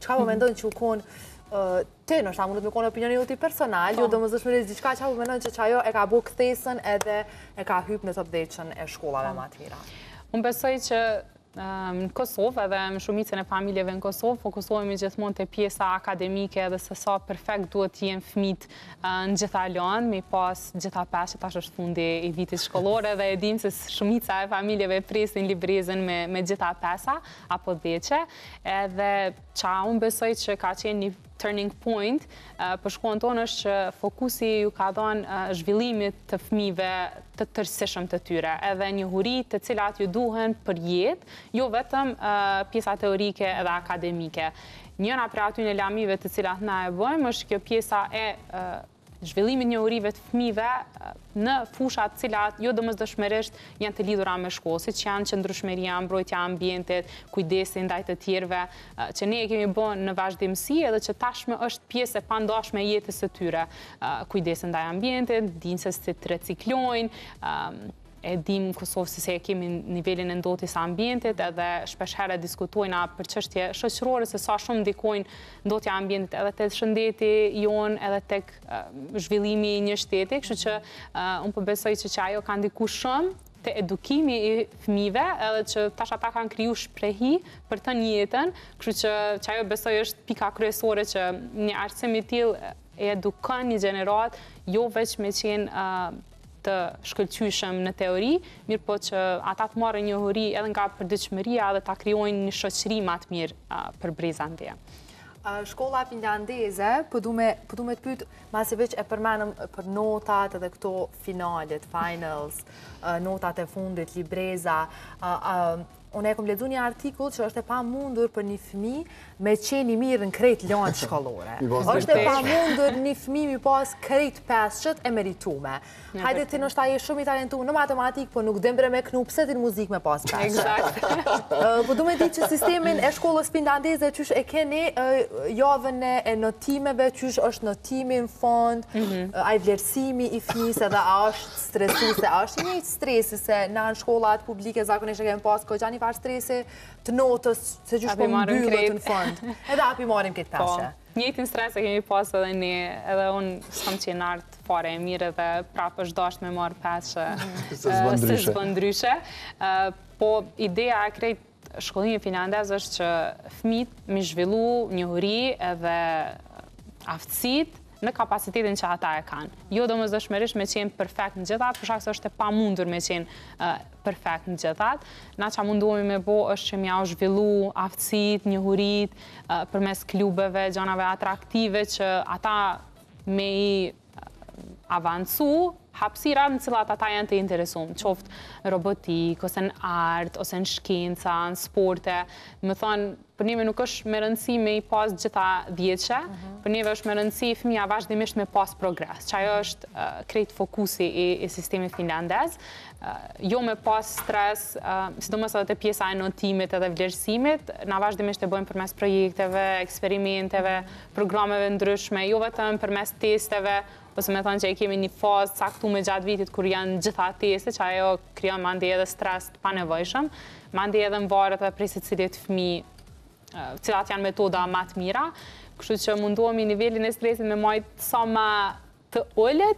Çka po mendon që u kon ti në shembull me kon opinioni joti personal, jo domosdoshmërisht diçka që po mendon që ajo e ka bë kthesën edhe e ka hyp në top 10-shën e shkollave më të mira. Unë besoj që në Kosovë edhe në shumicën e familjeve në Kosovë fokusohemi gjithmonë te pjesa akademike edhe se sa perfekt duhet të jenë fëmijët në gjitha lanë, me pas gjitha peshe, tash është fundi i vitit shkollor dhe e dim se shumica e familjeve presin librezën me gjitha pesa apo 10, edhe qa unë besoj që ka qenë një turning point për shkollën tonë është që fokusi ju ka dhënë zhvillimit të fëmijëve të tërësishëm të tyre, edhe njohuri të cilat ju duhen për jetë, jo vetëm pjesa teorike edhe akademike. Njëra prej atyre lamive të cilat na e bëjmë është kjo pjesa e zhvillimit njohurive të fëmijëve në fushat të cilat jo domosdoshmërisht janë të lidhura me shkollë, siç janë qëndrueshmëria, mbrojtja e ambientit, kujdesi ndaj të tjerëve, që ne e kemi bën në vazhdimsi edhe që tashmë është pjesë e pandashme e jetës së tyre. Kujdesi ndaj ambientit, dinë se si të reciklojnë, e dim në Kosovë se e kemi nivelin e ndotjes ambientit edhe shpesh herë diskutojna për çështje shoqërore se sa shumë ndikojnë ndotja e ambientit edhe tek shëndeti jon edhe tek zhvillimi i një shteti, kështu që unë po besoj që ajo ka ndikuar shumë te edukimi i fëmijëve edhe që tash ata kanë kriju shprehi për të njëjtën, kështu që ajo besoj është pika kryesore që një arsim i tillë e edukon një gjenerat jo vetëm me qenë të shkëlqyshëm në teori, mirë po që ata të marrin njohuri edhe nga përditshmëria dhe ta krijojnë një shoqëri më të mirë për breza ndje. Shkolla finlandeze, po du me të pyet, masi veç e përmenëm për notat edhe këto finalet, finals, notat e fundit, libreza, unë e kom lexuar një artikull që është e pamundur për një fëmijë me qenë i mirë në krejt lanë shkollore. Është e pamundur një fëmijë mi pas krejt pesqët e meritume. Hajde ti nështë aje shumë i talentuar në matematikë, po nuk dëmbre me knu pse ti në muzikë me pas pesqët. Po du me di që sistemin e shkollës finlandeze qysh e keni javën e notimeve, qysh është notimi në fond, a i vlerësimi i fëmijës edhe a është stresuese, a është një stresi se në shkollat publike zakonisht e kemi pas ko gjani farë stresi të notës se qysh po mbyllët në fond. Edhe api marim këtë peshe. Njëjtin stres e kemi pas edhe ne, edhe unë s'kam qenë artë fare e mirë edhe prapë është dasht me marë peshe se zbëndryshe. Po ideja e krejt shkollimi finlandez është që fëmijët mi zhvillu njohuri edhe aftësit në kapacitetin që ata e kanë. Jo domosdoshmërisht me qenë perfekt në gjithat, për shkak se është e pamundur me qenë perfekt në gjithat. Na që mundohemi me bo është që mja u zhvillu aftësit, njohurit, përmes klubeve, gjanave atraktive që ata me i avancu hapësirat në cilat ata janë të interesuar, qoftë robotik, ose në art, ose në shkenca, në sporte. Më thonë, për neve nuk është me rëndësi me i pas gjitha 10, për neve është me rëndësi fëmija vazhdimisht me pas progres, që ajo është krejt fokusi i sistemi finlandez. Jo me pas stres, sidomos edhe të pjesa e notimit edhe vlerësimit, na vazhdimisht e bëjmë përmes projekteve, eksperimenteve, programeve ndryshme, jo vetëm përmes testeve, ose me thonë që e kemi një fazë caktuar gjatë vitit kur janë gjitha teste, që ajo krijon mandej edhe stres të panevojshëm, mandej edhe varet edhe prej secilit fëmijë, cilat janë metoda më të mira, kështu që mundohemi nivelin e stresit me majtë sa më të ulët,